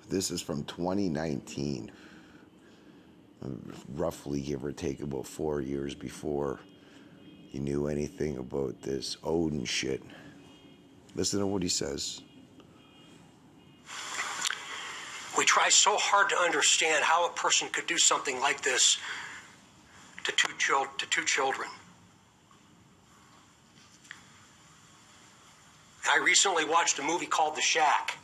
This is from 2019, roughly give or take about 4 years before you knew anything about this Odin shit. Listen to what he says. We try so hard to understand how a person could do something like this to two children. I recently watched a movie called The Shack.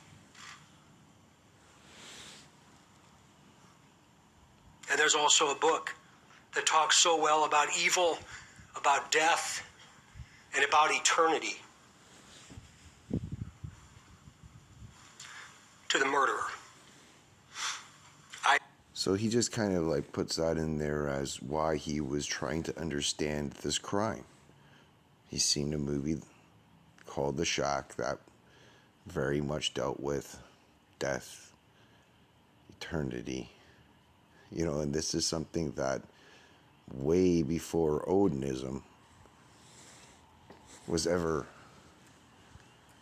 And there's also a book that talks so well about evil, about death, and about eternity. To the murderer. So he just kind of like puts that in there as why he was trying to understand this crime. He's seen a movie called The Shack that very much dealt with death, eternity, you know, and this is something that way before Odinism was ever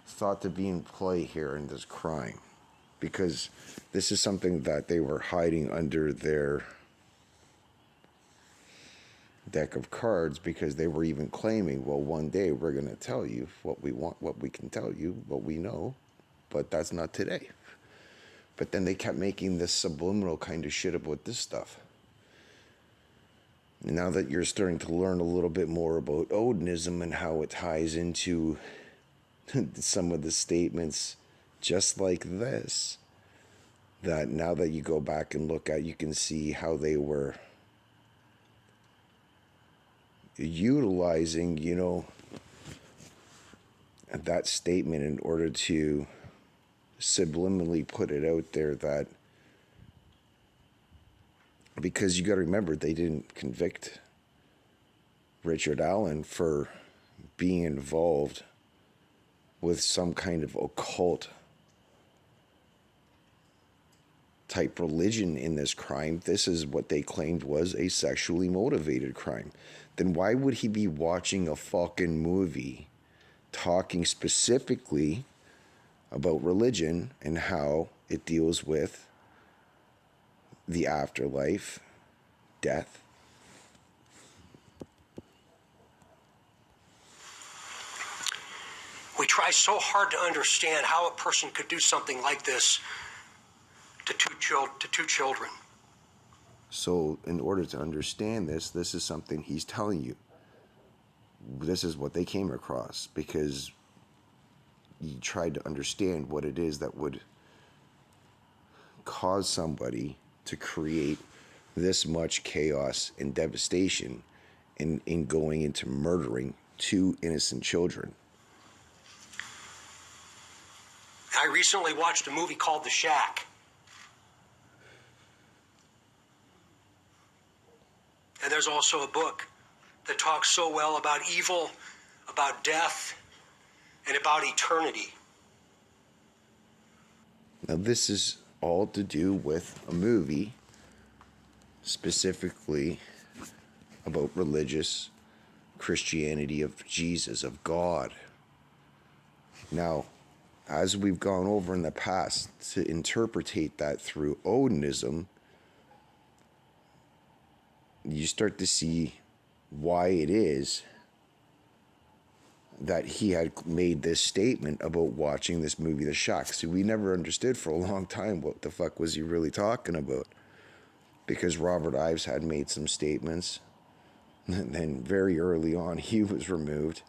thought to be in play here in this crime, because this is something that they were hiding under their deck of cards, because they were even claiming, well, one day we're going to tell you what we want, what we can tell you, what we know, but that's not today. But then they kept making this subliminal kind of shit about this stuff. Now that you're starting to learn a little bit more about Odinism and how it ties into some of the statements just like this, that now that you go back and look at, you can see how they were utilizing, you know, that statement in order to subliminally put it out there, that because you got to remember, they didn't convict Richard Allen for being involved with some kind of occult type religion in this crime. This is what they claimed was a sexually motivated crime. Then why would he be watching a fucking movie talking specifically about religion and how it deals with the afterlife, death? We try so hard to understand how a person could do something like this to two children. So in order to understand this is something he's telling you. This is what they came across, because he tried to understand what it is that would cause somebody to create this much chaos and devastation in going into murdering two innocent children. I recently watched a movie called The Shack. And there's also a book that talks so well about evil, about death, and about eternity. Now this is all to do with a movie specifically about religious Christianity, of Jesus, of God. Now, as we've gone over in the past, to interpretate that through Odinism, you start to see why it is that he had made this statement about watching this movie, The Shack. See, we never understood for a long time what the fuck was he really talking about, because Robert Ives had made some statements, and then very early on he was removed,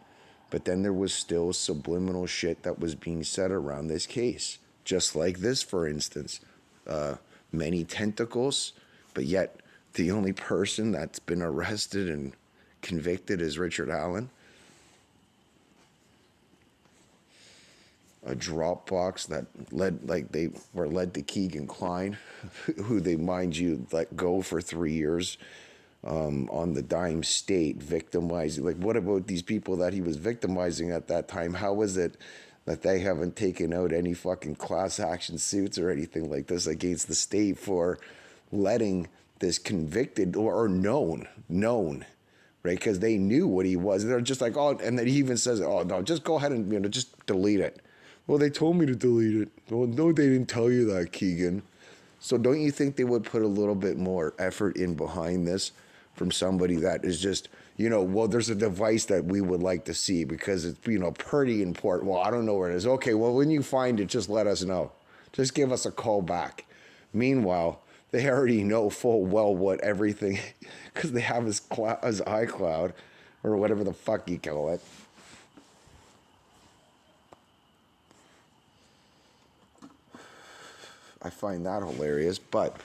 but then there was still subliminal shit that was being said around this case, just like this, for instance. Many tentacles, but yet the only person that's been arrested and convicted is Richard Allen. A Dropbox that they were led to Keegan Kline, who they, mind you, let go for 3 years on the dime state, victimizing. Like, what about these people that he was victimizing at that time? How is it that they haven't taken out any fucking class action suits or anything like this against the state for letting this convicted or known, right? Because they knew what he was. They're just like, oh, and then he even says, oh no, just go ahead and just delete it. Well, they told me to delete it. Well, no, they didn't tell you that, Keegan. So don't you think they would put a little bit more effort in behind this from somebody that is just, well, there's a device that we would like to see because it's, pretty important. Well, I don't know where it is. Okay, well, when you find it, just let us know. Just give us a call back. Meanwhile, they already know full well what everything, because they have his iCloud or whatever the fuck you call it. I find that hilarious, but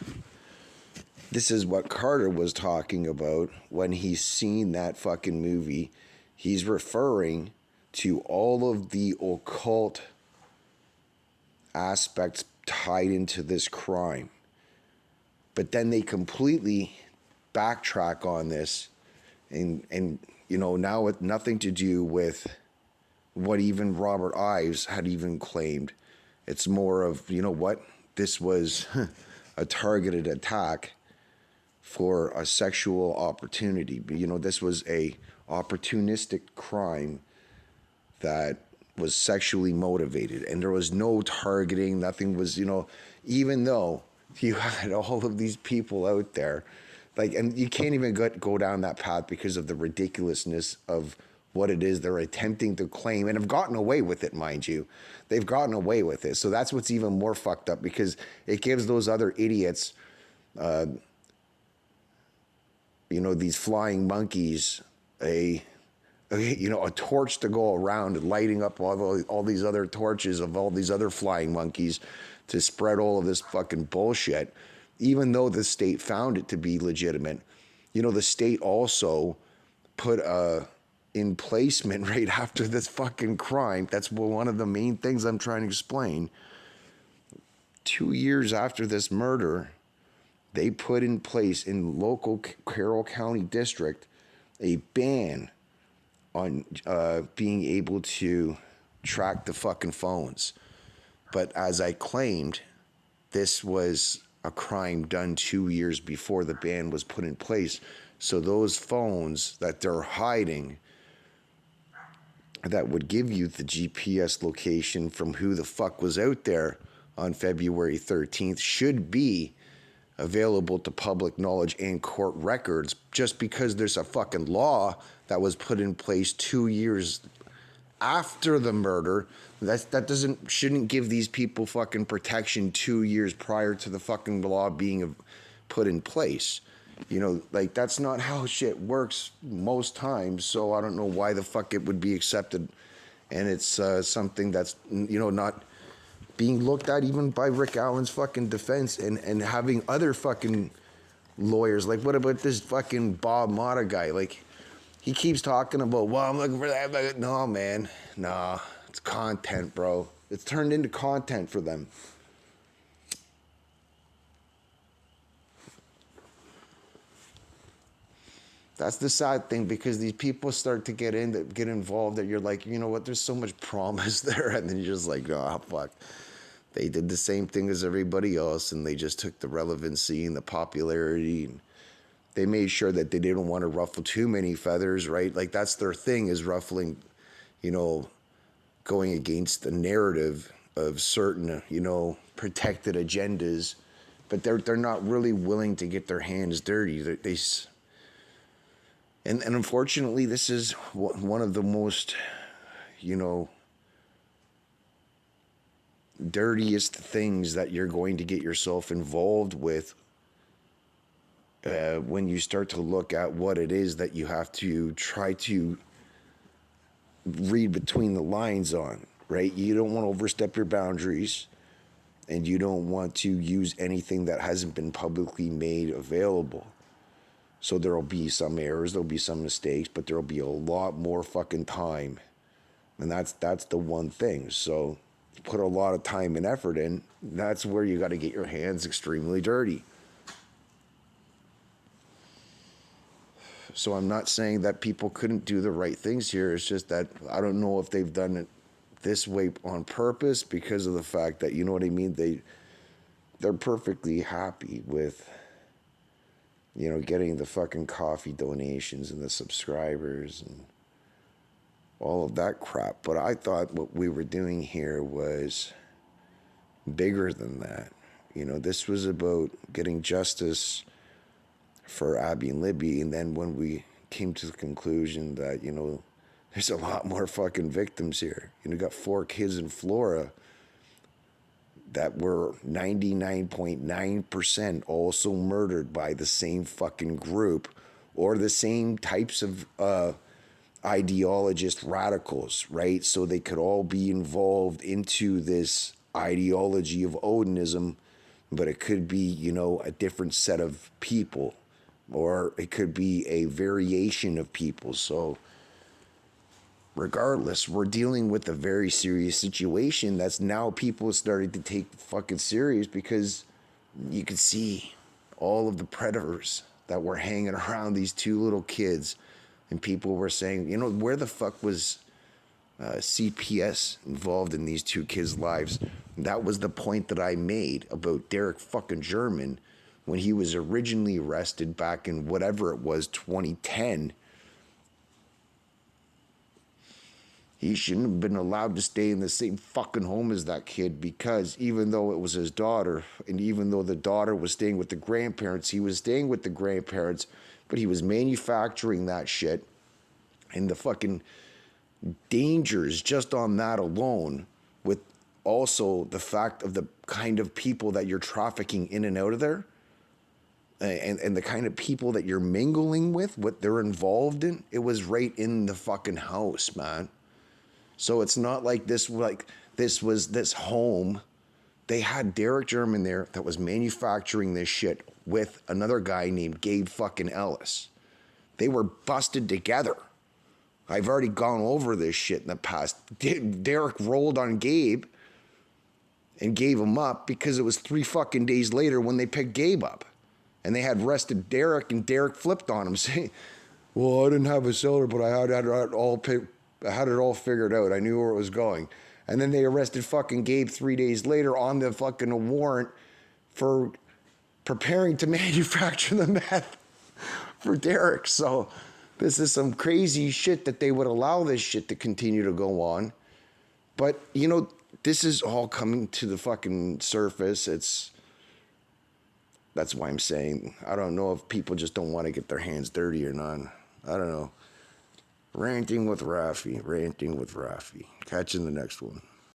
this is what Carter was talking about when he's seen that fucking movie. He's referring to all of the occult aspects tied into this crime. But then they completely backtrack on this and now with nothing to do with what even Robert Ives had even claimed. It's more of, what? This was a targeted attack for a sexual opportunity. This was a opportunistic crime that was sexually motivated, and there was no targeting. Nothing was, even though you had all of these people out there, and you can't even go down that path because of the ridiculousness of what it is they're attempting to claim, and have gotten away with it, mind you. They've gotten away with it. So that's what's even more fucked up, because it gives those other idiots, these flying monkeys, a torch to go around and lighting up all these other torches of all these other flying monkeys to spread all of this fucking bullshit, even though the state found it to be legitimate. The state also put in placement right after this fucking crime. That's one of the main things I'm trying to explain. 2 years after this murder, they put in place in local Carroll County District a ban on being able to track the fucking phones. But as I claimed, this was a crime done 2 years before the ban was put in place. So those phones that they're hiding that would give you the GPS location from who the fuck was out there on February 13th should be available to public knowledge and court records, just because there's a fucking law that was put in place 2 years after the murder. That shouldn't give these people fucking protection 2 years prior to the fucking law being put in place. That's not how shit works most times. So I don't know why the fuck it would be accepted. And it's something that's, not being looked at even by Rick Allen's fucking defense, and having other fucking lawyers. What about this fucking Bob Motta guy? He keeps talking about, well, I'm looking for that. No, man. Nah, it's content, bro. It's turned into content for them. That's the sad thing, because these people start to get involved, that you're like, you know what, there's so much promise there, and then you're just like, oh, fuck. They did the same thing as everybody else, and they just took the relevancy and the popularity, and they made sure that they didn't want to ruffle too many feathers, right? That's their thing, is ruffling, going against the narrative of certain, protected agendas, but they're not really willing to get their hands dirty. And unfortunately, this is one of the most, dirtiest things that you're going to get yourself involved with when you start to look at what it is that you have to try to read between the lines on, right? You don't want to overstep your boundaries, and you don't want to use anything that hasn't been publicly made available. So there'll be some errors, there'll be some mistakes, but there'll be a lot more fucking time. And that's the one thing. So put a lot of time and effort in. That's where you got to get your hands extremely dirty. So I'm not saying that people couldn't do the right things here. It's just that I don't know if they've done it this way on purpose, because of the fact that, you know what I mean? They're perfectly happy with, getting the fucking coffee donations and the subscribers, and all of that crap. But I thought what we were doing here was bigger than that. You know, this was about getting justice for Abby and Libby. And then when we came to the conclusion that, you know, there's a lot more fucking victims here. You know, you got 4 kids in Florida that were 99.9% also murdered by the same fucking group or the same types of ideologist radicals, right? So they could all be involved into this ideology of Odinism, but it could be, you know, a different set of people, or it could be a variation of people. So regardless, we're dealing with a very serious situation that's now people starting to take fucking serious, because you could see all of the predators that were hanging around these 2 little kids, and people were saying, you know, where the fuck was CPS involved in these 2 kids' lives? That was the point that I made about Derek fucking German when he was originally arrested back in whatever it was, 2010. He shouldn't have been allowed to stay in the same fucking home as that kid, because even though it was his daughter, and even though the daughter was staying with the grandparents, he was staying with the grandparents, but he was manufacturing that shit. And the fucking dangers just on that alone, with also the fact of the kind of people that you're trafficking in and out of there, and the kind of people that you're mingling with, what they're involved in, it was right in the fucking house, man. So it's not like this was this home. They had Derek German there that was manufacturing this shit with another guy named Gabe fucking Ellis. They were busted together. I've already gone over this shit in the past. Derek rolled on Gabe and gave him up because it was 3 fucking days later when they picked Gabe up. And they had arrested Derek, and Derek flipped on him, saying, well, I didn't have a cellar, but I had it all figured out. I knew where it was going. And then they arrested fucking Gabe 3 days later on the fucking warrant for preparing to manufacture the meth for Derek. So this is some crazy shit that they would allow this shit to continue to go on. But, you know, this is all coming to the fucking surface. That's why I'm saying, I don't know if people just don't want to get their hands dirty or not. I don't know. Ranting with Rafi. Catch you in the next one.